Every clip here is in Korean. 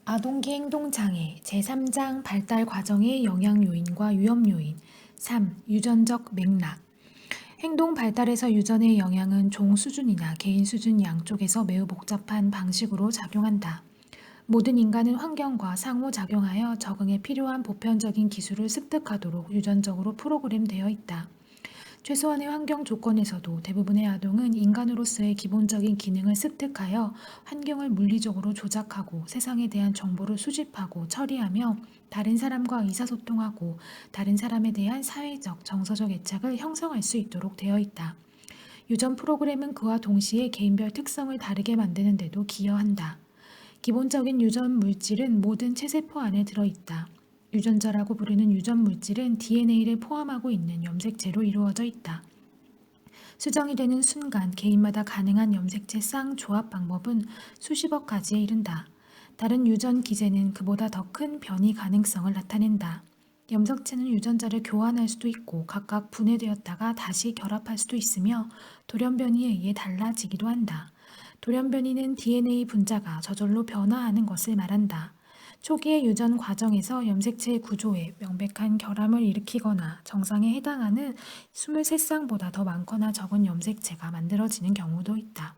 아동기 행동장애 제3장 발달 과정의 영향 요인과 위험 요인 3. 유전적 맥락 행동 발달에서 유전의 영향은 종 수준이나 개인 수준 양쪽에서 매우 복잡한 방식으로 작용한다. 모든 인간은 환경과 상호작용하여 적응에 필요한 보편적인 기술을 습득하도록 유전적으로 프로그램되어 있다. 최소한의 환경 조건에서도 대부분의 아동은 인간으로서의 기본적인 기능을 습득하여 환경을 물리적으로 조작하고 세상에 대한 정보를 수집하고 처리하며 다른 사람과 의사소통하고 다른 사람에 대한 사회적, 정서적 애착을 형성할 수 있도록 되어 있다. 유전 프로그램은 그와 동시에 개인별 특성을 다르게 만드는 데도 기여한다. 기본적인 유전 물질은 모든 체세포 안에 들어있다. 유전자라고 부르는 유전 물질은 DNA를 포함하고 있는 염색체로 이루어져 있다. 수정이 되는 순간 개인마다 가능한 염색체 쌍 조합 방법은 수십억 가지에 이른다. 다른 유전 기제는 그보다 더 큰 변이 가능성을 나타낸다. 염색체는 유전자를 교환할 수도 있고 각각 분해되었다가 다시 결합할 수도 있으며 돌연변이에 의해 달라지기도 한다. 돌연변이는 DNA 분자가 저절로 변화하는 것을 말한다. 초기의 유전 과정에서 염색체의 구조에 명백한 결함을 일으키거나 정상에 해당하는 23쌍보다 더 많거나 적은 염색체가 만들어지는 경우도 있다.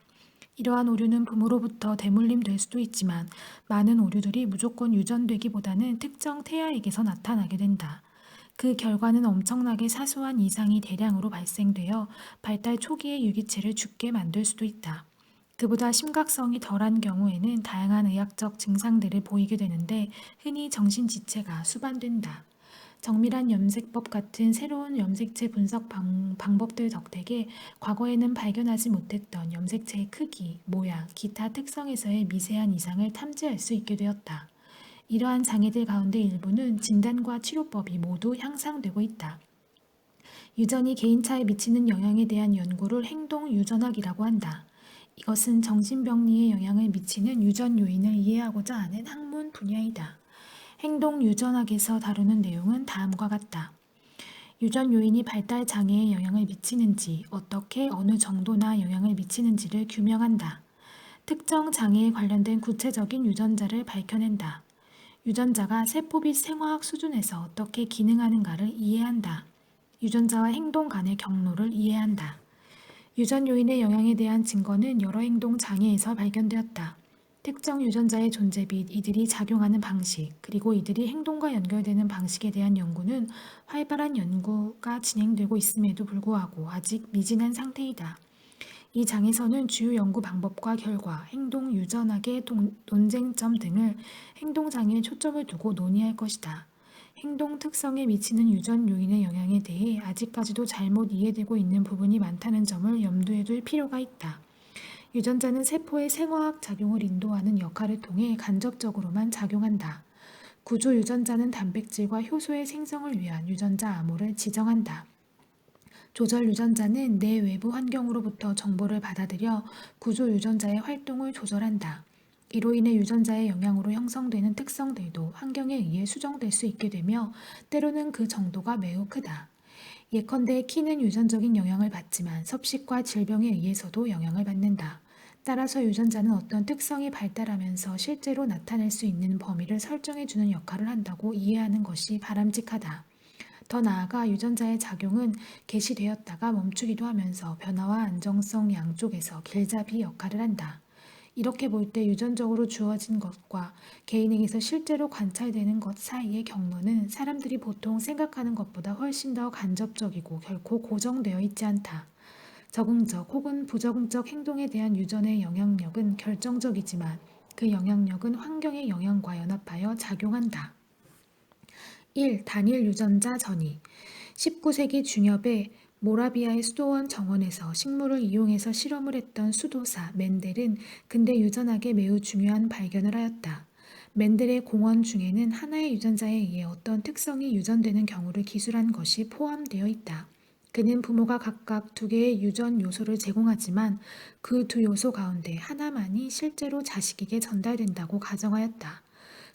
이러한 오류는 부모로부터 대물림될 수도 있지만 많은 오류들이 무조건 유전되기보다는 특정 태아에게서 나타나게 된다. 그 결과는 엄청나게 사소한 이상이 대량으로 발생되어 발달 초기의 유기체를 죽게 만들 수도 있다. 그보다 심각성이 덜한 경우에는 다양한 의학적 증상들을 보이게 되는데 흔히 정신지체가 수반된다. 정밀한 염색법 같은 새로운 염색체 분석 방법들 덕택에 과거에는 발견하지 못했던 염색체의 크기, 모양, 기타 특성에서의 미세한 이상을 탐지할 수 있게 되었다. 이러한 장애들 가운데 일부는 진단과 치료법이 모두 향상되고 있다. 유전이 개인차에 미치는 영향에 대한 연구를 행동 유전학이라고 한다. 이것은 정신병리에 영향을 미치는 유전 요인을 이해하고자 하는 학문 분야이다. 행동 유전학에서 다루는 내용은 다음과 같다. 유전 요인이 발달 장애에 영향을 미치는지, 어떻게 어느 정도나 영향을 미치는지를 규명한다. 특정 장애에 관련된 구체적인 유전자를 밝혀낸다. 유전자가 세포 및 생화학 수준에서 어떻게 기능하는가를 이해한다. 유전자와 행동 간의 경로를 이해한다. 유전 요인의 영향에 대한 증거는 여러 행동 장애에서 발견되었다. 특정 유전자의 존재 및 이들이 작용하는 방식, 그리고 이들이 행동과 연결되는 방식에 대한 연구는 활발한 연구가 진행되고 있음에도 불구하고 아직 미진한 상태이다. 이 장에서는 주요 연구 방법과 결과, 행동 유전학의 논쟁점 등을 행동장애에 초점을 두고 논의할 것이다. 행동 특성에 미치는 유전 요인의 영향에 대해 아직까지도 잘못 이해되고 있는 부분이 많다는 점을 염두에 둘 필요가 있다. 유전자는 세포의 생화학 작용을 인도하는 역할을 통해 간접적으로만 작용한다. 구조 유전자는 단백질과 효소의 생성을 위한 유전자 암호를 지정한다. 조절 유전자는 내 외부 환경으로부터 정보를 받아들여 구조 유전자의 활동을 조절한다. 이로 인해 유전자의 영향으로 형성되는 특성들도 환경에 의해 수정될 수 있게 되며 때로는 그 정도가 매우 크다. 예컨대 키는 유전적인 영향을 받지만 섭식과 질병에 의해서도 영향을 받는다. 따라서 유전자는 어떤 특성이 발달하면서 실제로 나타낼 수 있는 범위를 설정해주는 역할을 한다고 이해하는 것이 바람직하다. 더 나아가 유전자의 작용은 개시되었다가 멈추기도 하면서 변화와 안정성 양쪽에서 길잡이 역할을 한다. 이렇게 볼 때 유전적으로 주어진 것과 개인에게서 실제로 관찰되는 것 사이의 경로는 사람들이 보통 생각하는 것보다 훨씬 더 간접적이고 결코 고정되어 있지 않다. 적응적 혹은 부적응적 행동에 대한 유전의 영향력은 결정적이지만 그 영향력은 환경의 영향과 연합하여 작용한다. 1. 단일 유전자 전이 19세기 중엽에 모라비아의 수도원 정원에서 식물을 이용해서 실험을 했던 수도사 멘델은 근대 유전학에 매우 중요한 발견을 하였다. 멘델의 공원 중에는 하나의 유전자에 의해 어떤 특성이 유전되는 경우를 기술한 것이 포함되어 있다. 그는 부모가 각각 두 개의 유전 요소를 제공하지만 그 두 요소 가운데 하나만이 실제로 자식에게 전달된다고 가정하였다.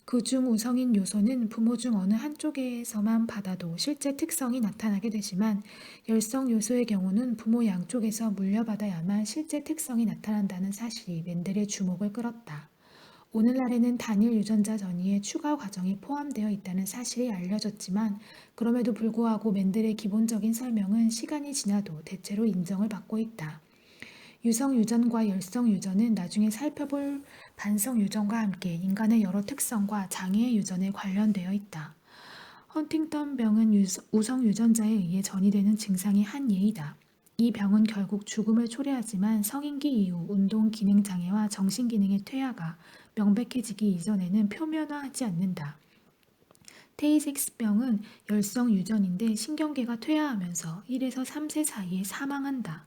그중 우성인 요소는 부모 중 어느 한쪽에서만 받아도 실제 특성이 나타나게 되지만 열성 요소의 경우는 부모 양쪽에서 물려받아야만 실제 특성이 나타난다는 사실이 멘델의 주목을 끌었다. 오늘날에는 단일 유전자 전이에 추가 과정이 포함되어 있다는 사실이 알려졌지만 그럼에도 불구하고 맨델의 기본적인 설명은 시간이 지나도 대체로 인정을 받고 있다. 유성 유전과 열성 유전은 나중에 살펴볼 반성 유전과 함께 인간의 여러 특성과 장애의 유전에 관련되어 있다. 헌팅턴 병은 우성 유전자에 의해 전이되는 증상의 한 예이다. 이 병은 결국 죽음을 초래하지만 성인기 이후 운동 기능 장애와 정신 기능의 퇴화가 명백해지기 이전에는 표면화하지 않는다. 테이섹스병은 열성 유전인데 신경계가 퇴화하면서 1에서 3세 사이에 사망한다.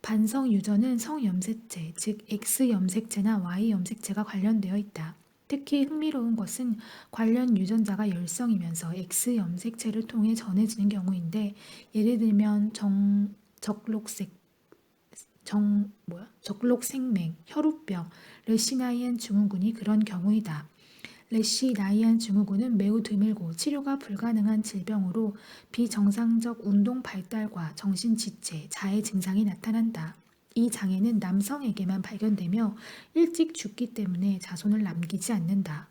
반성 유전은 성염색체, 즉 X염색체나 Y염색체가 관련되어 있다. 특히 흥미로운 것은 관련 유전자가 열성이면서 X염색체를 통해 전해지는 경우인데 예를 들면 적록생맹, 혈우병, 레시나이안 증후군이 그런 경우이다. 레시나이안 증후군은 매우 드물고 치료가 불가능한 질병으로 비정상적 운동 발달과 정신 지체, 자해 증상이 나타난다. 이 장애는 남성에게만 발견되며 일찍 죽기 때문에 자손을 남기지 않는다.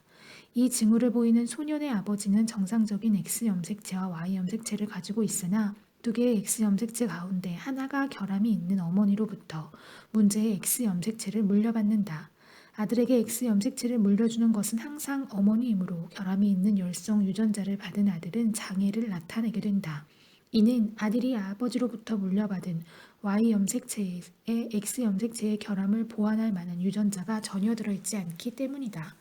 이 징후를 보이는 소년의 아버지는 정상적인 X염색체와 Y염색체를 가지고 있으나 두 개의 X염색체 가운데 하나가 결함이 있는 어머니로부터 문제의 X염색체를 물려받는다. 아들에게 X염색체를 물려주는 것은 항상 어머니이므로 결함이 있는 열성 유전자를 받은 아들은 장애를 나타내게 된다. 이는 아들이 아버지로부터 물려받은 Y염색체에 X염색체의 결함을 보완할 만한 유전자가 전혀 들어있지 않기 때문이다.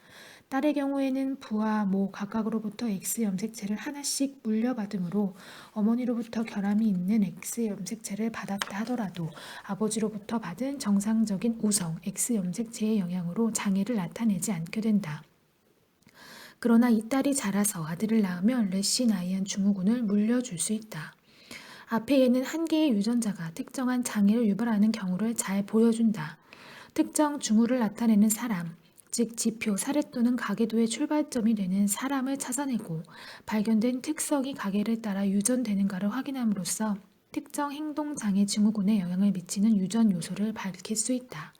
딸의 경우에는 부와 모 각각으로부터 X염색체를 하나씩 물려받으므로 어머니로부터 결함이 있는 X염색체를 받았다 하더라도 아버지로부터 받은 정상적인 우성 X염색체의 영향으로 장애를 나타내지 않게 된다. 그러나 이 딸이 자라서 아들을 낳으면 레시나이안 증후군을 물려줄 수 있다. 앞에 얘는 한 개의 유전자가 특정한 장애를 유발하는 경우를 잘 보여준다. 특정 징후를 나타내는 사람, 즉 지표, 사례 또는 가계도의 출발점이 되는 사람을 찾아내고 발견된 특성이 가계를 따라 유전되는가를 확인함으로써 특정 행동장애 증후군에 영향을 미치는 유전 요소를 밝힐 수 있다.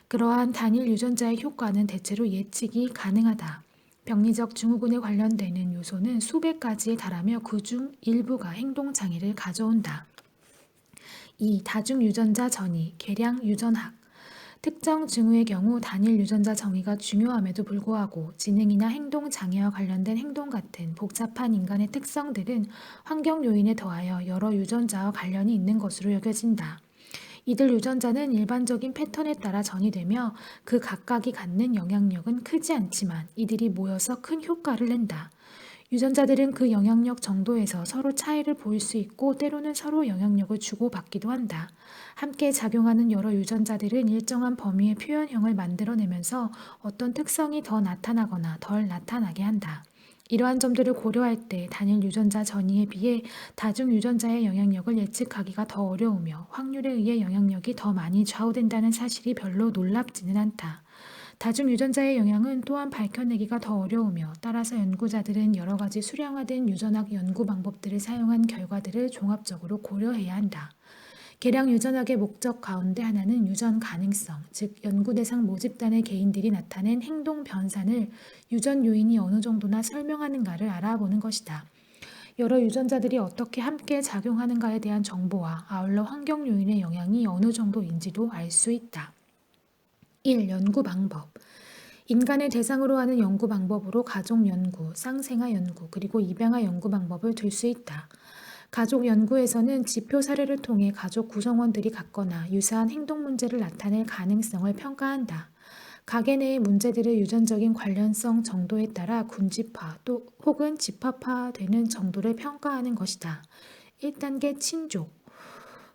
그러한 단일 유전자의 효과는 대체로 예측이 가능하다. 병리적 증후군에 관련되는 요소는 수백 가지에 달하며 그중 일부가 행동장애를 가져온다. 2. 다중유전자 전이, 계량 유전학. 특정 징후의 경우 단일 유전자 정의가 중요함에도 불구하고 지능이나 행동 장애와 관련된 행동 같은 복잡한 인간의 특성들은 환경 요인에 더하여 여러 유전자와 관련이 있는 것으로 여겨진다. 이들 유전자는 일반적인 패턴에 따라 전이되며 그 각각이 갖는 영향력은 크지 않지만 이들이 모여서 큰 효과를 낸다. 유전자들은 그 영향력 정도에서 서로 차이를 보일 수 있고 때로는 서로 영향력을 주고받기도 한다. 함께 작용하는 여러 유전자들은 일정한 범위의 표현형을 만들어내면서 어떤 특성이 더 나타나거나 덜 나타나게 한다. 이러한 점들을 고려할 때 단일 유전자 전이에 비해 다중 유전자의 영향력을 예측하기가 더 어려우며 확률에 의해 영향력이 더 많이 좌우된다는 사실이 별로 놀랍지는 않다. 다중 유전자의 영향은 또한 밝혀내기가 더 어려우며 따라서 연구자들은 여러 가지 수량화된 유전학 연구 방법들을 사용한 결과들을 종합적으로 고려해야 한다. 계량 유전학의 목적 가운데 하나는 유전 가능성, 즉 연구 대상 모집단의 개인들이 나타낸 행동 변산을 유전 요인이 어느 정도나 설명하는가를 알아보는 것이다. 여러 유전자들이 어떻게 함께 작용하는가에 대한 정보와 아울러 환경 요인의 영향이 어느 정도인지도 알 수 있다. 1. 연구 방법. 인간을 대상으로 하는 연구 방법으로 가족 연구, 쌍생아 연구, 그리고 입양아 연구 방법을 들 수 있다. 가족 연구에서는 지표 사례를 통해 가족 구성원들이 갖거나 유사한 행동 문제를 나타낼 가능성을 평가한다. 가계 내의 문제들의 유전적인 관련성 정도에 따라 군집화 또 혹은 집합화되는 정도를 평가하는 것이다. 1단계 친족.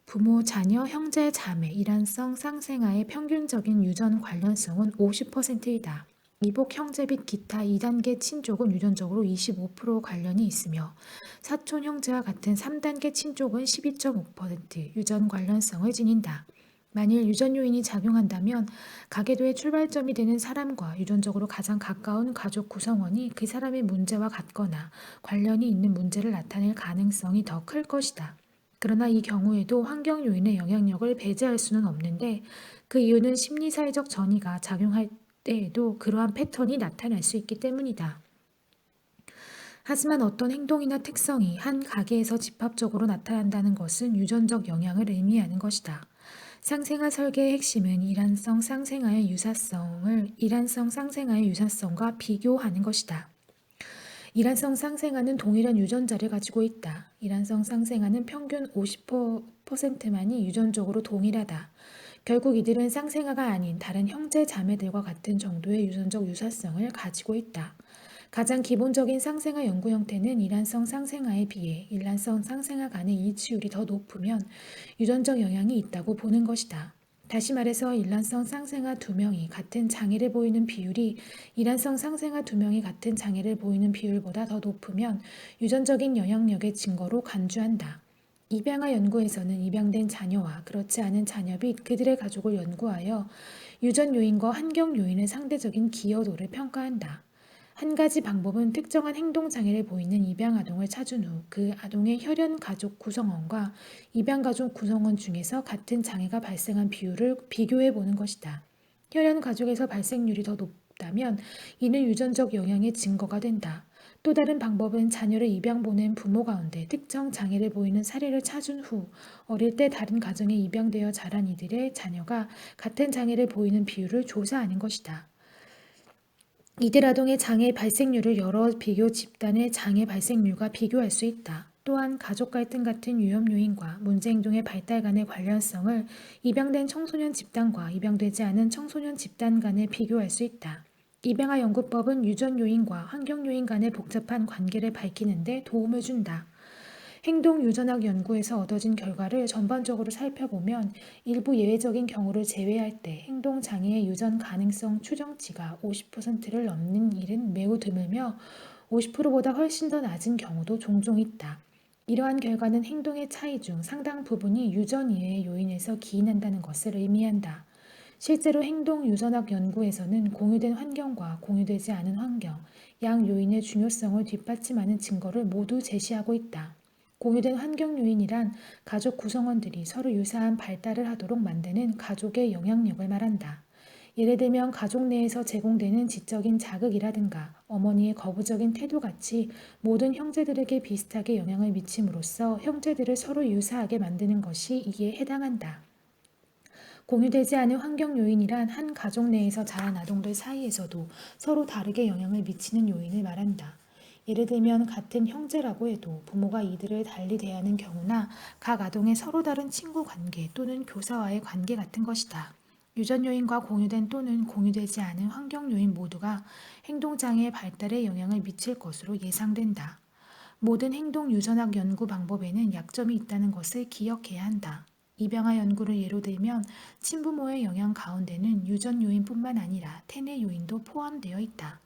부모, 자녀, 형제, 자매, 일란성 쌍생아의 평균적인 유전 관련성은 50%이다. 이복, 형제 및 기타 2단계 친족은 유전적으로 25% 관련이 있으며 사촌, 형제와 같은 3단계 친족은 12.5% 유전 관련성을 지닌다. 만일 유전 요인이 작용한다면 가계도의 출발점이 되는 사람과 유전적으로 가장 가까운 가족 구성원이 그 사람의 문제와 같거나 관련이 있는 문제를 나타낼 가능성이 더 클 것이다. 그러나 이 경우에도 환경 요인의 영향력을 배제할 수는 없는데 그 이유는 심리사회적 전이가 작용할 때에도 그러한 패턴이 나타날 수 있기 때문이다. 하지만 어떤 행동이나 특성이 한 가계에서 집합적으로 나타난다는 것은 유전적 영향을 의미하는 것이다. 쌍생아 설계의 핵심은 일란성 쌍생아의 유사성과 비교하는 것이다. 일란성 쌍생아는 동일한 유전자를 가지고 있다. 일란성 쌍생아는 평균 50%만이 유전적으로 동일하다. 결국 이들은 쌍생아가 아닌 다른 형제 자매들과 같은 정도의 유전적 유사성을 가지고 있다. 가장 기본적인 쌍생아 연구 형태는 일란성 쌍생아에 비해 일란성 쌍생아 간의 일치율이 더 높으면 유전적 영향이 있다고 보는 것이다. 다시 말해서 일란성 쌍생아 2명이 같은 장애를 보이는 비율이 일란성 쌍생아 2명이 같은 장애를 보이는 비율보다 더 높으면 유전적인 영향력의 증거로 간주한다. 입양아 연구에서는 입양된 자녀와 그렇지 않은 자녀 및 그들의 가족을 연구하여 유전 요인과 환경 요인의 상대적인 기여도를 평가한다. 한 가지 방법은 특정한 행동 장애를 보이는 입양 아동을 찾은 후 그 아동의 혈연 가족 구성원과 입양 가족 구성원 중에서 같은 장애가 발생한 비율을 비교해 보는 것이다. 혈연 가족에서 발생률이 더 높다면 이는 유전적 영향의 증거가 된다. 또 다른 방법은 자녀를 입양 보낸 부모 가운데 특정 장애를 보이는 사례를 찾은 후 어릴 때 다른 가정에 입양되어 자란 이들의 자녀가 같은 장애를 보이는 비율을 조사하는 것이다. 이들 아동의 장애 발생률을 여러 비교 집단의 장애 발생률과 비교할 수 있다. 또한 가족 갈등 같은 위험 요인과 문제 행동의 발달 간의 관련성을 입양된 청소년 집단과 입양되지 않은 청소년 집단 간에 비교할 수 있다. 입양아 연구법은 유전 요인과 환경 요인 간의 복잡한 관계를 밝히는 데 도움을 준다. 행동 유전학 연구에서 얻어진 결과를 전반적으로 살펴보면 일부 예외적인 경우를 제외할 때 행동 장애의 유전 가능성 추정치가 50%를 넘는 일은 매우 드물며 50%보다 훨씬 더 낮은 경우도 종종 있다. 이러한 결과는 행동의 차이 중 상당 부분이 유전 이외의 요인에서 기인한다는 것을 의미한다. 실제로 행동 유전학 연구에서는 공유된 환경과 공유되지 않은 환경, 양 요인의 중요성을 뒷받침하는 증거를 모두 제시하고 있다. 공유된 환경 요인이란 가족 구성원들이 서로 유사한 발달을 하도록 만드는 가족의 영향력을 말한다. 예를 들면 가족 내에서 제공되는 지적인 자극이라든가 어머니의 거부적인 태도같이 모든 형제들에게 비슷하게 영향을 미침으로써 형제들을 서로 유사하게 만드는 것이 이에 해당한다. 공유되지 않은 환경 요인이란 한 가족 내에서 자란 아동들 사이에서도 서로 다르게 영향을 미치는 요인을 말한다. 예를 들면 같은 형제라고 해도 부모가 이들을 달리 대하는 경우나 각 아동의 서로 다른 친구 관계 또는 교사와의 관계 같은 것이다. 유전 요인과 공유된 또는 공유되지 않은 환경 요인 모두가 행동장애의 발달에 영향을 미칠 것으로 예상된다. 모든 행동 유전학 연구 방법에는 약점이 있다는 것을 기억해야 한다. 입양아 연구를 예로 들면 친부모의 영향 가운데는 유전 요인뿐만 아니라 태내 요인도 포함되어 있다.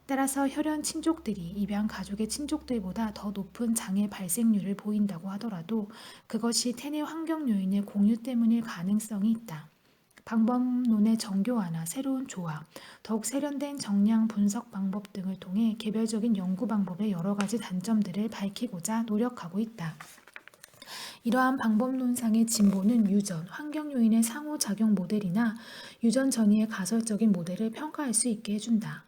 따라서 혈연 친족들이 입양 가족의 친족들보다 더 높은 장애 발생률을 보인다고 하더라도 그것이 태내 환경 요인의 공유 때문일 가능성이 있다. 방법론의 정교화나 새로운 조합, 더욱 세련된 정량 분석 방법 등을 통해 개별적인 연구 방법의 여러 가지 단점들을 밝히고자 노력하고 있다. 이러한 방법론상의 진보는 유전, 환경 요인의 상호작용 모델이나 유전 전이의 가설적인 모델을 평가할 수 있게 해준다.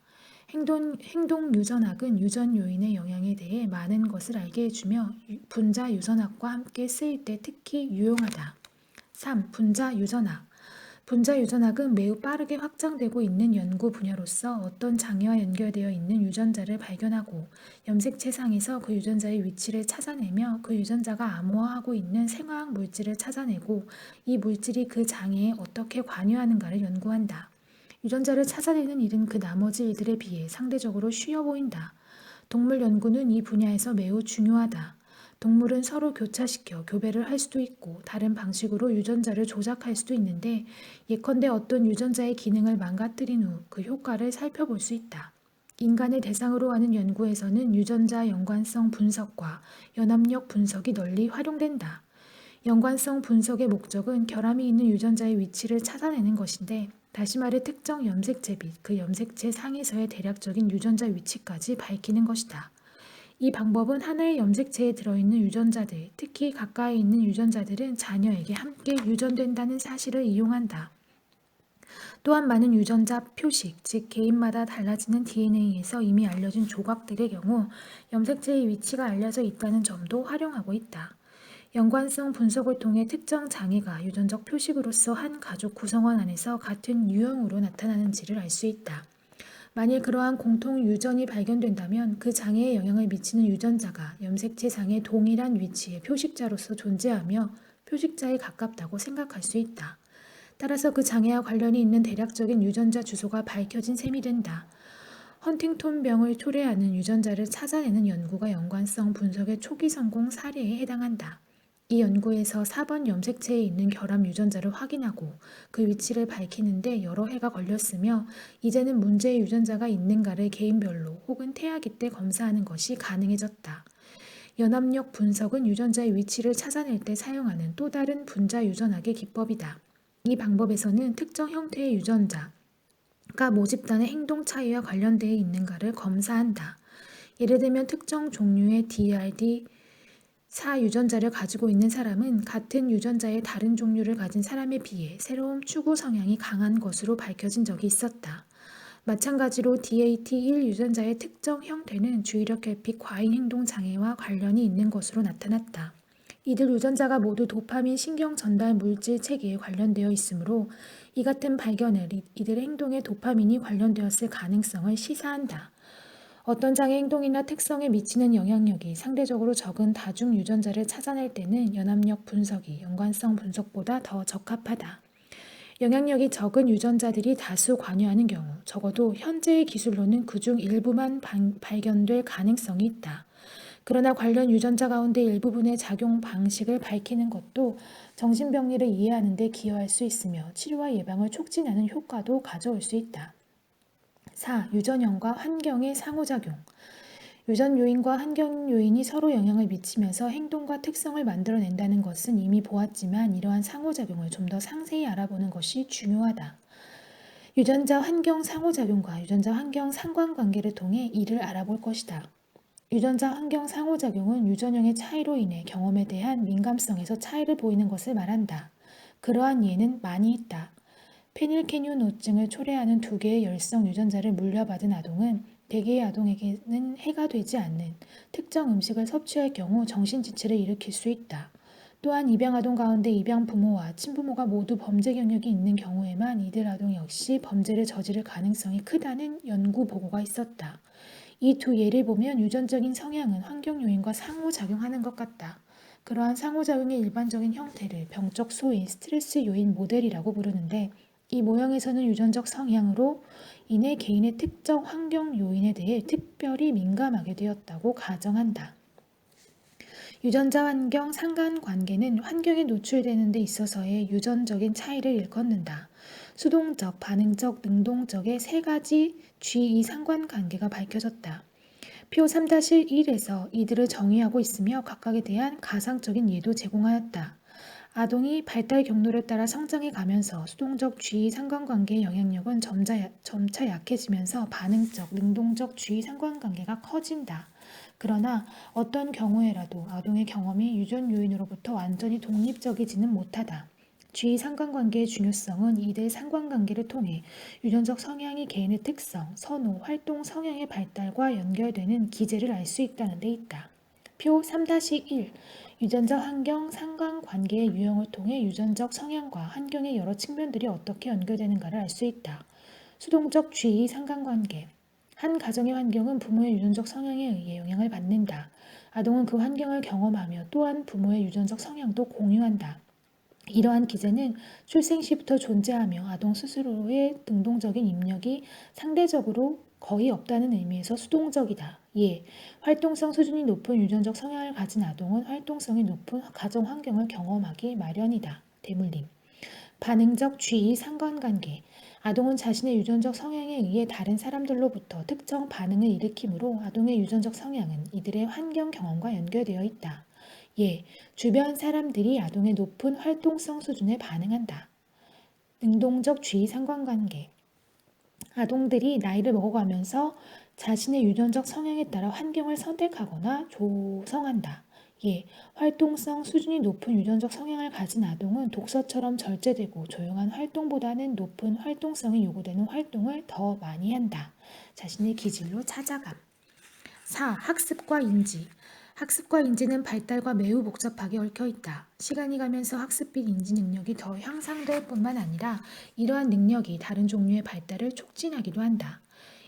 행동 유전학은 유전 요인의 영향에 대해 많은 것을 알게 해주며 분자 유전학과 함께 쓰일 때 특히 유용하다. 3. 분자 유전학. 분자 유전학은 매우 빠르게 확장되고 있는 연구 분야로서 어떤 장애와 연결되어 있는 유전자를 발견하고 염색체상에서 그 유전자의 위치를 찾아내며 그 유전자가 암호화하고 있는 생화학 물질을 찾아내고 이 물질이 그 장애에 어떻게 관여하는가를 연구한다. 유전자를 찾아내는 일은 그 나머지 일들에 비해 상대적으로 쉬워 보인다. 동물 연구는 이 분야에서 매우 중요하다. 동물은 서로 교차시켜 교배를 할 수도 있고 다른 방식으로 유전자를 조작할 수도 있는데 예컨대 어떤 유전자의 기능을 망가뜨린 후 그 효과를 살펴볼 수 있다. 인간을 대상으로 하는 연구에서는 유전자 연관성 분석과 연합력 분석이 널리 활용된다. 연관성 분석의 목적은 결함이 있는 유전자의 위치를 찾아내는 것인데 다시 말해 특정 염색체 및 그 염색체 상에서의 대략적인 유전자 위치까지 밝히는 것이다. 이 방법은 하나의 염색체에 들어있는 유전자들, 특히 가까이 있는 유전자들은 자녀에게 함께 유전된다는 사실을 이용한다. 또한 많은 유전자 표식, 즉 개인마다 달라지는 DNA에서 이미 알려진 조각들의 경우 염색체의 위치가 알려져 있다는 점도 활용하고 있다. 연관성 분석을 통해 특정 장애가 유전적 표식으로서 한 가족 구성원 안에서 같은 유형으로 나타나는지를 알 수 있다. 만일 그러한 공통 유전이 발견된다면 그 장애에 영향을 미치는 유전자가 염색체 장의 동일한 위치의 표식자로서 존재하며 표식자에 가깝다고 생각할 수 있다. 따라서 그 장애와 관련이 있는 대략적인 유전자 주소가 밝혀진 셈이 된다. 헌팅톤병을 초래하는 유전자를 찾아내는 연구가 연관성 분석의 초기 성공 사례에 해당한다. 이 연구에서 4번 염색체에 있는 결합 유전자를 확인하고 그 위치를 밝히는데 여러 해가 걸렸으며 이제는 문제의 유전자가 있는가를 개인별로 혹은 태아기 때 검사하는 것이 가능해졌다. 연합력 분석은 유전자의 위치를 찾아낼 때 사용하는 또 다른 분자 유전학의 기법이다. 이 방법에서는 특정 형태의 유전자가 모집단의 행동 차이와 관련되어 있는가를 검사한다. 예를 들면 특정 종류의 DRD4 유전자를 가지고 있는 사람은 같은 유전자의 다른 종류를 가진 사람에 비해 새로운 추구 성향이 강한 것으로 밝혀진 적이 있었다. 마찬가지로 DAT1 유전자의 특정 형태는 주의력 결핍 과잉 행동 장애와 관련이 있는 것으로 나타났다. 이들 유전자가 모두 도파민 신경 전달 물질 체계에 관련되어 있으므로 이 같은 발견을 이들의 행동에 도파민이 관련되었을 가능성을 시사한다. 어떤 장애 행동이나 특성에 미치는 영향력이 상대적으로 적은 다중 유전자를 찾아낼 때는 연합력 분석이 연관성 분석보다 더 적합하다. 영향력이 적은 유전자들이 다수 관여하는 경우 적어도 현재의 기술로는 그중 일부만 발견될 가능성이 있다. 그러나 관련 유전자 가운데 일부분의 작용 방식을 밝히는 것도 정신병리를 이해하는 데 기여할 수 있으며 치료와 예방을 촉진하는 효과도 가져올 수 있다. 4. 유전형과 환경의 상호작용. 유전 요인과 환경 요인이 서로 영향을 미치면서 행동과 특성을 만들어낸다는 것은 이미 보았지만 이러한 상호작용을 좀 더 상세히 알아보는 것이 중요하다. 유전자 환경 상호작용과 유전자 환경 상관관계를 통해 이를 알아볼 것이다. 유전자 환경 상호작용은 유전형의 차이로 인해 경험에 대한 민감성에서 차이를 보이는 것을 말한다. 그러한 예는 많이 있다. 페닐케뉴노증을 초래하는 2개의 열성 유전자를 물려받은 아동은 대개의 아동에게는 해가 되지 않는 특정 음식을 섭취할 경우 정신지체를 일으킬 수 있다. 또한 입양 아동 가운데 입양 부모와 친부모가 모두 범죄 경력이 있는 경우에만 이들 아동 역시 범죄를 저지를 가능성이 크다는 연구 보고가 있었다. 이 2예를 보면 유전적인 성향은 환경 요인과 상호작용하는 것 같다. 그러한 상호작용의 일반적인 형태를 병적 소인 스트레스 요인 모델이라고 부르는데 이 모형에서는 유전적 성향으로 인해 개인의 특정 환경 요인에 대해 특별히 민감하게 되었다고 가정한다. 유전자 환경 상관관계는 환경에 노출되는 데 있어서의 유전적인 차이를 일컫는다. 수동적, 반응적, 능동적의 3가지 G2 상관관계가 밝혀졌다. 표 3-1에서 이들을 정의하고 있으며 각각에 대한 가상적인 예도 제공하였다. 아동이 발달 경로를 따라 성장해 가면서 수동적 주의 상관관계의 영향력은 점차 약해지면서 반응적, 능동적 주의 상관관계가 커진다. 그러나 어떤 경우에라도 아동의 경험이 유전 요인으로부터 완전히 독립적이지는 못하다. 주의 상관관계의 중요성은 이들 상관관계를 통해 유전적 성향이 개인의 특성, 선호, 활동 성향의 발달과 연결되는 기제를 알 수 있다는 데 있다. 표 3-1 유전자 환경 상관관계의 유형을 통해 유전적 성향과 환경의 여러 측면들이 어떻게 연결되는가를 알 수 있다. 수동적 주의 상관관계 한 가정의 환경은 부모의 유전적 성향에 의해 영향을 받는다. 아동은 그 환경을 경험하며 또한 부모의 유전적 성향도 공유한다. 이러한 기제는 출생 시부터 존재하며 아동 스스로의 능동적인 입력이 상대적으로 거의 없다는 의미에서 수동적이다. 예, 활동성 수준이 높은 유전적 성향을 가진 아동은 활동성이 높은 가정 환경을 경험하기 마련이다. 대물림. 반응적 주의 상관관계 아동은 자신의 유전적 성향에 의해 다른 사람들로부터 특정 반응을 일으키므로 아동의 유전적 성향은 이들의 환경 경험과 연결되어 있다. 예, 주변 사람들이 아동의 높은 활동성 수준에 반응한다. 능동적 주의 상관관계 아동들이 나이를 먹어가면서 자신의 유전적 성향에 따라 환경을 선택하거나 조성한다. 예, 활동성 수준이 높은 유전적 성향을 가진 아동은 독서처럼 절제되고 조용한 활동보다는 높은 활동성이 요구되는 활동을 더 많이 한다. 자신의 기질로 찾아감. 4. 학습과 인지. 학습과 인지는 발달과 매우 복잡하게 얽혀 있다. 시간이 가면서 학습 및 인지 능력이 더 향상될 뿐만 아니라 이러한 능력이 다른 종류의 발달을 촉진하기도 한다.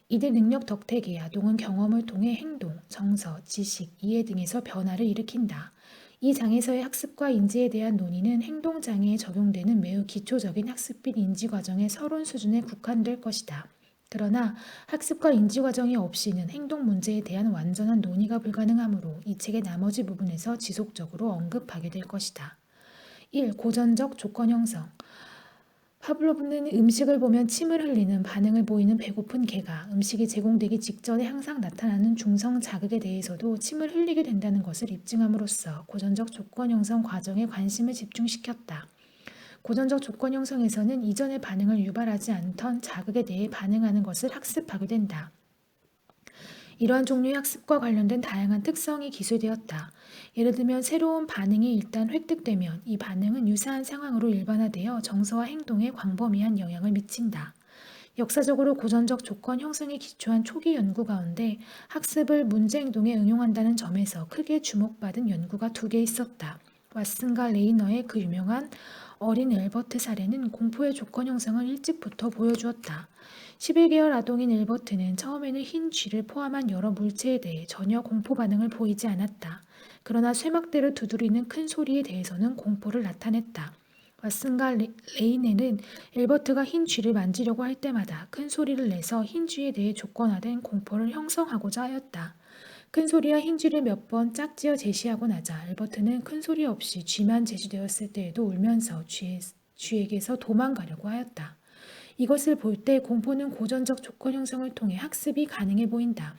이들 능력 덕택에 아동은 경험을 통해 행동, 정서, 지식, 이해 등에서 변화를 일으킨다. 이 장에서의 학습과 인지에 대한 논의는 행동장애에 적용되는 매우 기초적인 학습 및 인지 과정의 서론 수준에 국한될 것이다. 그러나 학습과 인지 과정이 없이는 행동 문제에 대한 완전한 논의가 불가능하므로 이 책의 나머지 부분에서 지속적으로 언급하게 될 것이다. 1. 고전적 조건 형성. 파블로브는 음식을 보면 침을 흘리는 반응을 보이는 배고픈 개가 음식이 제공되기 직전에 항상 나타나는 중성 자극에 대해서도 침을 흘리게 된다는 것을 입증함으로써 고전적 조건 형성 과정에 관심을 집중시켰다. 고전적 조건 형성에서는 이전의 반응을 유발하지 않던 자극에 대해 반응하는 것을 학습하게 된다. 이러한 종류의 학습과 관련된 다양한 특성이 기술되었다. 예를 들면 새로운 반응이 일단 획득되면 이 반응은 유사한 상황으로 일반화되어 정서와 행동에 광범위한 영향을 미친다. 역사적으로 고전적 조건 형성에 기초한 초기 연구 가운데 학습을 문제 행동에 응용한다는 점에서 크게 주목받은 연구가 2개 있었다. 왓슨과 레이너의 그 유명한 어린 엘버트 사례는 공포의 조건 형성을 일찍부터 보여주었다. 11개월 아동인 엘버트는 처음에는 흰 쥐를 포함한 여러 물체에 대해 전혀 공포 반응을 보이지 않았다. 그러나 쇠막대를 두드리는 큰 소리에 대해서는 공포를 나타냈다. 왓슨과 레이네는 엘버트가 흰 쥐를 만지려고 할 때마다 큰 소리를 내서 흰 쥐에 대해 조건화된 공포를 형성하고자 하였다. 큰 소리와 흰 쥐를 몇 번 짝지어 제시하고 나자 엘버트는 큰 소리 없이 쥐만 제시되었을 때에도 울면서 쥐에게서 도망가려고 하였다. 이것을 볼 때 공포는 고전적 조건 형성을 통해 학습이 가능해 보인다.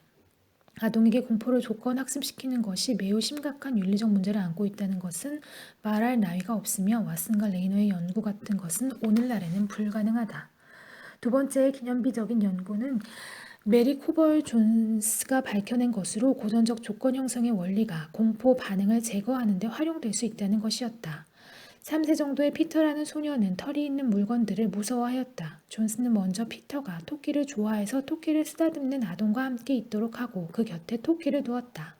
아동에게 공포를 조건 학습시키는 것이 매우 심각한 윤리적 문제를 안고 있다는 것은 말할 나위가 없으며 왓슨과 레이너의 연구 같은 것은 오늘날에는 불가능하다. 2번째의 기념비적인 연구는 메리 코벌 존스가 밝혀낸 것으로 고전적 조건 형성의 원리가 공포 반응을 제거하는 데 활용될 수 있다는 것이었다. 3세 정도의 피터라는 소녀는 털이 있는 물건들을 무서워하였다. 존스는 먼저 피터가 토끼를 좋아해서 토끼를 쓰다듬는 아동과 함께 있도록 하고 그 곁에 토끼를 두었다.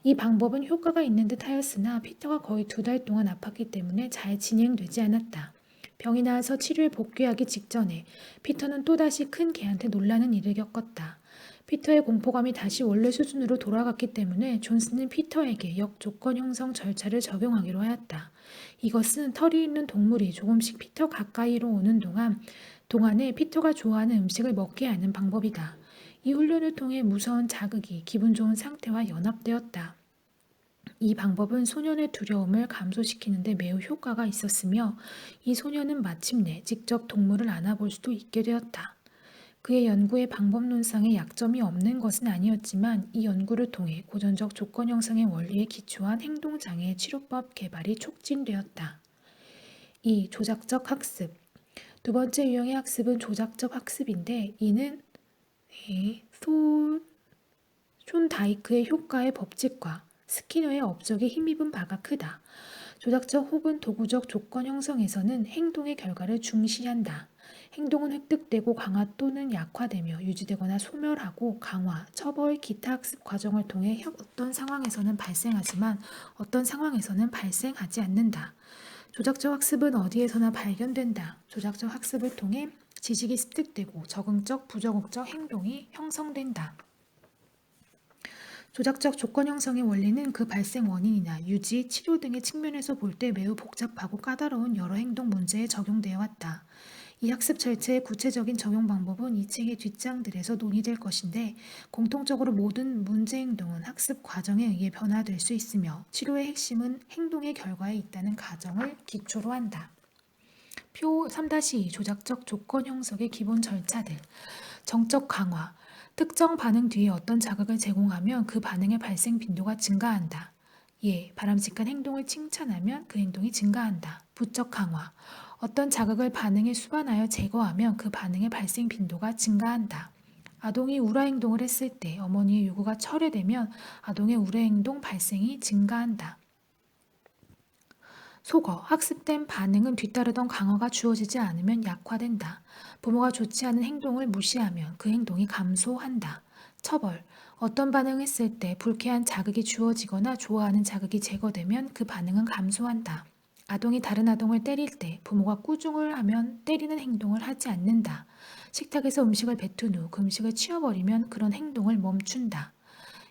이 방법은 효과가 있는 듯 하였으나 피터가 거의 2달 동안 아팠기 때문에 잘 진행되지 않았다. 병이 나아서 치료에 복귀하기 직전에 피터는 또다시 큰 개한테 놀라는 일을 겪었다. 피터의 공포감이 다시 원래 수준으로 돌아갔기 때문에 존스는 피터에게 역조건 형성 절차를 적용하기로 하였다. 이것은 털이 있는 동물이 조금씩 피터 가까이로 오는 동안에 피터가 좋아하는 음식을 먹게 하는 방법이다. 이 훈련을 통해 무서운 자극이 기분 좋은 상태와 연합되었다. 이 방법은 소년의 두려움을 감소시키는 데 매우 효과가 있었으며 이 소년은 마침내 직접 동물을 안아볼 수도 있게 되었다. 그의 연구의 방법론상에 약점이 없는 것은 아니었지만 이 연구를 통해 고전적 조건 형성의 원리에 기초한 행동장애 치료법 개발이 촉진되었다. 2. 조작적 학습. 2번째 유형의 학습은 조작적 학습인데 이는 촌 다이크의 효과의 법칙과 스키너의 업적에 힘입은 바가 크다. 조작적 혹은 도구적 조건 형성에서는 행동의 결과를 중시한다. 행동은 획득되고 강화 또는 약화되며 유지되거나 소멸하고 강화, 처벌, 기타 학습 과정을 통해 어떤 상황에서는 발생하지만 어떤 상황에서는 발생하지 않는다. 조작적 학습은 어디에서나 발견된다. 조작적 학습을 통해 지식이 습득되고 적응적, 부적응적 행동이 형성된다. 조작적 조건 형성의 원리는 그 발생 원인이나 유지, 치료 등의 측면에서 볼 때 매우 복잡하고 까다로운 여러 행동 문제에 적용되어 왔다. 이 학습 절차의 구체적인 적용 방법은 이 책의 뒷장들에서 논의될 것인데 공통적으로 모든 문제 행동은 학습 과정에 의해 변화될 수 있으며 치료의 핵심은 행동의 결과에 있다는 가정을 기초로 한다. 표 3-2 조작적 조건 형성의 기본 절차들. 정적 강화. 특정 반응 뒤에 어떤 자극을 제공하면 그 반응의 발생 빈도가 증가한다. 예, 바람직한 행동을 칭찬하면 그 행동이 증가한다. 부적 강화. 어떤 자극을 반응에 수반하여 제거하면 그 반응의 발생 빈도가 증가한다. 아동이 울화 행동을 했을 때 어머니의 요구가 철회되면 아동의 울화 행동 발생이 증가한다. 속어, 학습된 반응은 뒤따르던 강어가 주어지지 않으면 약화된다. 부모가 좋지 않은 행동을 무시하면 그 행동이 감소한다. 처벌, 어떤 반응을 했을 때 불쾌한 자극이 주어지거나 좋아하는 자극이 제거되면 그 반응은 감소한다. 아동이 다른 아동을 때릴 때 부모가 꾸중을 하면 때리는 행동을 하지 않는다. 식탁에서 음식을 뱉은 후 그 음식을 치워버리면 그런 행동을 멈춘다.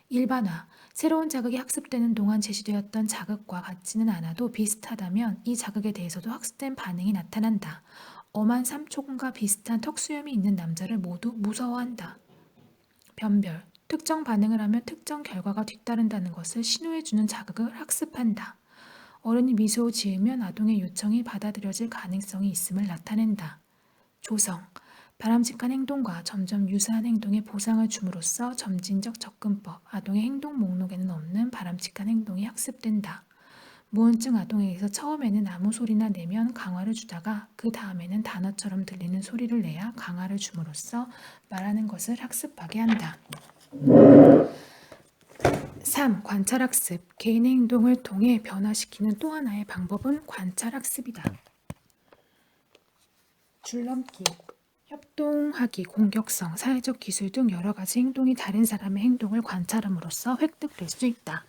일반화, 새로운 자극이 학습되는 동안 제시되었던 자극과 같지는 않아도 비슷하다면 이 자극에 대해서도 학습된 반응이 나타난다. 엄한 삼초근과 비슷한 턱수염이 있는 남자를 모두 무서워한다. 변별, 특정 반응을 하면 특정 결과가 뒤따른다는 것을 신호해주는 자극을 학습한다. 어른이 미소 지으면 아동의 요청이 받아들여질 가능성이 있음을 나타낸다. 조성, 바람직한 행동과 점점 유사한 행동에 보상을 줌으로써 점진적 접근법, 아동의 행동 목록에는 없는 바람직한 행동이 학습된다. 무언증 아동에게서 처음에는 아무 소리나 내면 강화를 주다가 그 다음에는 단어처럼 들리는 소리를 내야 강화를 줌으로써 말하는 것을 학습하게 한다. 3. 관찰학습. 개인의 행동을 통해 변화시키는 또 하나의 방법은 관찰학습이다. 줄넘기, 협동하기, 공격성, 사회적 기술 등 여러 가지 행동이 다른 사람의 행동을 관찰함으로써 획득될 수 있다.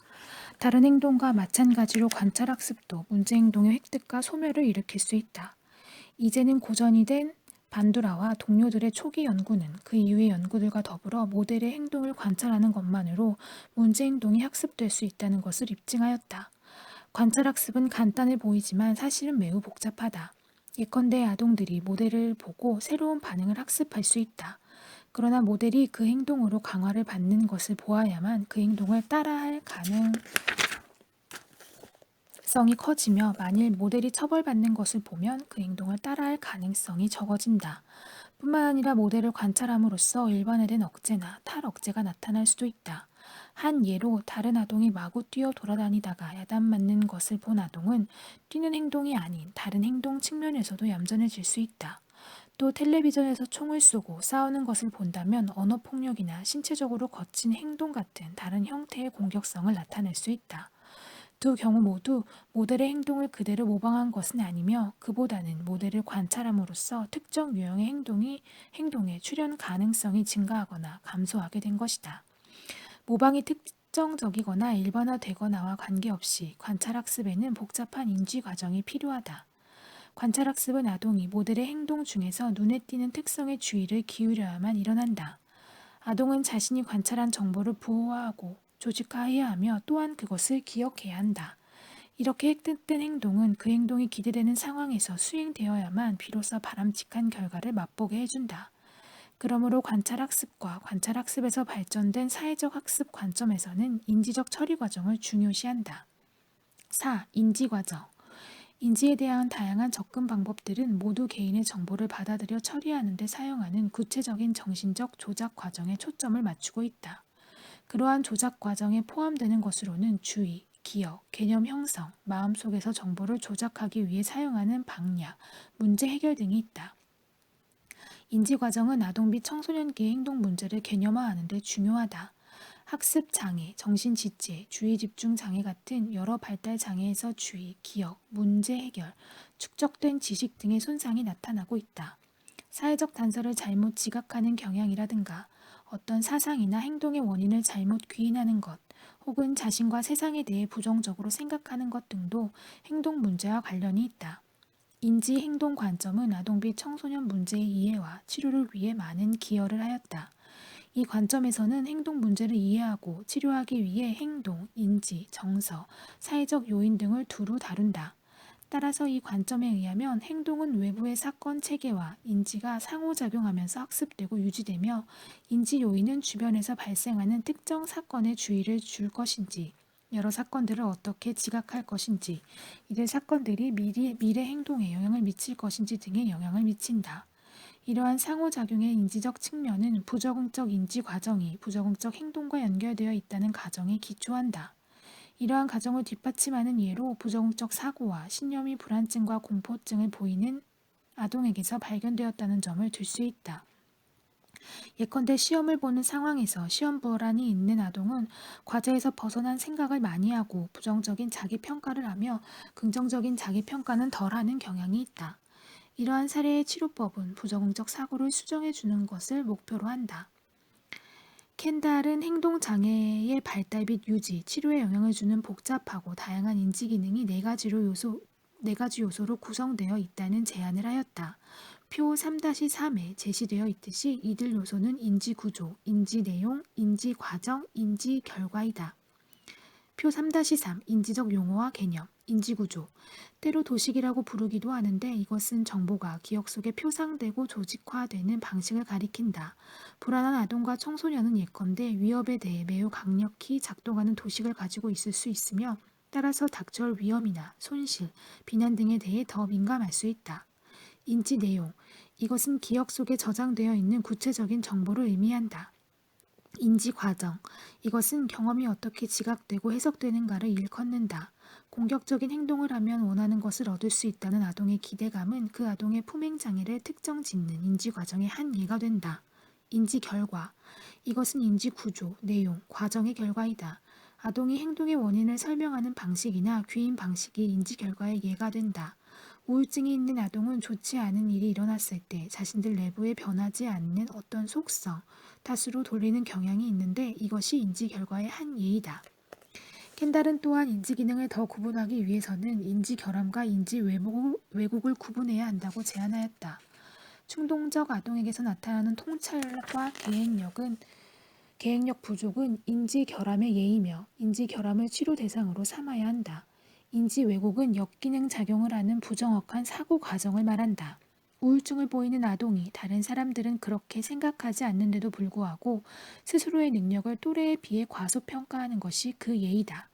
다른 행동과 마찬가지로 관찰학습도 문제 행동의 획득과 소멸을 일으킬 수 있다. 이제는 고전이 된 반두라와 동료들의 초기 연구는 그 이후의 연구들과 더불어 모델의 행동을 관찰하는 것만으로 문제 행동이 학습될 수 있다는 것을 입증하였다. 관찰학습은 간단해 보이지만 사실은 매우 복잡하다. 예컨대 아동들이 모델을 보고 새로운 반응을 학습할 수 있다. 그러나 모델이 그 행동으로 강화를 받는 것을 보아야만 그 행동을 따라할 가능성이 커지며 만일 모델이 처벌받는 것을 보면 그 행동을 따라할 가능성이 적어진다. 뿐만 아니라 모델을 관찰함으로써 일반화된 억제나 탈억제가 나타날 수도 있다. 한 예로 다른 아동이 마구 뛰어 돌아다니다가 야단 맞는 것을 본 아동은 뛰는 행동이 아닌 다른 행동 측면에서도 얌전해질 수 있다. 또 텔레비전에서 총을 쏘고 싸우는 것을 본다면 언어폭력이나 신체적으로 거친 행동 같은 다른 형태의 공격성을 나타낼 수 있다. 두 경우 모두 모델의 행동을 그대로 모방한 것은 아니며 그보다는 모델을 관찰함으로써 특정 유형의 행동의 출현 가능성이 증가하거나 감소하게 된 것이다. 모방이 특정적이거나 일반화되거나와 관계없이 관찰학습에는 복잡한 인지 과정이 필요하다. 관찰학습은 아동이 모델의 행동 중에서 눈에 띄는 특성에 주의를 기울여야만 일어난다. 아동은 자신이 관찰한 정보를 부호화하고 조직화해야 하며 또한 그것을 기억해야 한다. 이렇게 획득된 행동은 그 행동이 기대되는 상황에서 수행되어야만 비로소 바람직한 결과를 맛보게 해준다. 그러므로 관찰학습과 관찰학습에서 발전된 사회적 학습 관점에서는 인지적 처리 과정을 중요시한다. 4. 인지과정. 인지에 대한 다양한 접근 방법들은 모두 개인의 정보를 받아들여 처리하는 데 사용하는 구체적인 정신적 조작 과정에 초점을 맞추고 있다. 그러한 조작 과정에 포함되는 것으로는 주의, 기억, 개념 형성, 마음속에서 정보를 조작하기 위해 사용하는 방략, 문제 해결 등이 있다. 인지 과정은 아동 및 청소년기의 행동 문제를 개념화하는 데 중요하다. 학습 장애, 정신 지체, 주의 집중 장애 같은 여러 발달 장애에서 주의, 기억, 문제 해결, 축적된 지식 등의 손상이 나타나고 있다. 사회적 단서를 잘못 지각하는 경향이라든가 어떤 사상이나 행동의 원인을 잘못 귀인하는 것, 혹은 자신과 세상에 대해 부정적으로 생각하는 것 등도 행동 문제와 관련이 있다. 인지 행동 관점은 아동 및 청소년 문제의 이해와 치료를 위해 많은 기여를 하였다. 이 관점에서는 행동 문제를 이해하고 치료하기 위해 행동, 인지, 정서, 사회적 요인 등을 두루 다룬다. 따라서 이 관점에 의하면 행동은 외부의 사건 체계와 인지가 상호작용하면서 학습되고 유지되며 인지 요인은 주변에서 발생하는 특정 사건에 주의를 줄 것인지 여러 사건들을 어떻게 지각할 것인지 이들 사건들이 미래 행동에 영향을 미칠 것인지 등에 영향을 미친다. 이러한 상호작용의 인지적 측면은 부적응적 인지 과정이 부적응적 행동과 연결되어 있다는 가정에 기초한다. 이러한 가정을 뒷받침하는 예로 부정적 사고와 신념이 불안증과 공포증을 보이는 아동에게서 발견되었다는 점을 들 수 있다. 예컨대 시험을 보는 상황에서 시험 불안이 있는 아동은 과제에서 벗어난 생각을 많이 하고 부정적인 자기평가를 하며 긍정적인 자기평가는 덜하는 경향이 있다. 이러한 사례의 치료법은 부정적 사고를 수정해 주는 것을 목표로 한다. 켄달은 행동장애의 발달 및 유지, 치료에 영향을 주는 복잡하고 다양한 인지기능이 네 가지 요소로 구성되어 있다는 제안을 하였다. 표 3-3에 제시되어 있듯이 이들 요소는 인지구조, 인지내용, 인지과정, 인지결과이다. 표 3-3 인지적 용어와 개념, 인지구조. 때로 도식이라고 부르기도 하는데 이것은 정보가 기억 속에 표상되고 조직화되는 방식을 가리킨다. 불안한 아동과 청소년은 예컨대 위협에 대해 매우 강력히 작동하는 도식을 가지고 있을 수 있으며 따라서 닥쳐올 위험이나 손실, 비난 등에 대해 더 민감할 수 있다. 인지 내용. 이것은 기억 속에 저장되어 있는 구체적인 정보를 의미한다. 인지 과정. 이것은 경험이 어떻게 지각되고 해석되는가를 일컫는다. 공격적인 행동을 하면 원하는 것을 얻을 수 있다는 아동의 기대감은 그 아동의 품행 장애를 특정 짓는 인지 과정의 한 예가 된다. 인지 결과. 이것은 인지 구조, 내용, 과정의 결과이다. 아동이 행동의 원인을 설명하는 방식이나 귀임 방식이 인지 결과의 예가 된다. 우울증이 있는 아동은 좋지 않은 일이 일어났을 때 자신들 내부에 변하지 않는 어떤 속성, 탓으로 돌리는 경향이 있는데 이것이 인지 결과의 한 예이다. 켄달은 또한 인지 기능을 더 구분하기 위해서는 인지 결함과 인지 왜곡을 구분해야 한다고 제안하였다. 충동적 아동에게서 나타나는 통찰과 계획력 부족은 인지 결함의 예이며 인지 결함을 치료 대상으로 삼아야 한다. 인지 왜곡은 역기능 작용을 하는 부정확한 사고 과정을 말한다. 우울증을 보이는 아동이 다른 사람들은 그렇게 생각하지 않는데도 불구하고 스스로의 능력을 또래에 비해 과소평가하는 것이 그 예이다.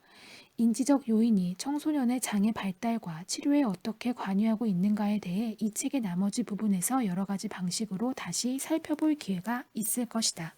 인지적 요인이 청소년의 장애 발달과 치료에 어떻게 관여하고 있는가에 대해 이 책의 나머지 부분에서 여러 가지 방식으로 다시 살펴볼 기회가 있을 것이다.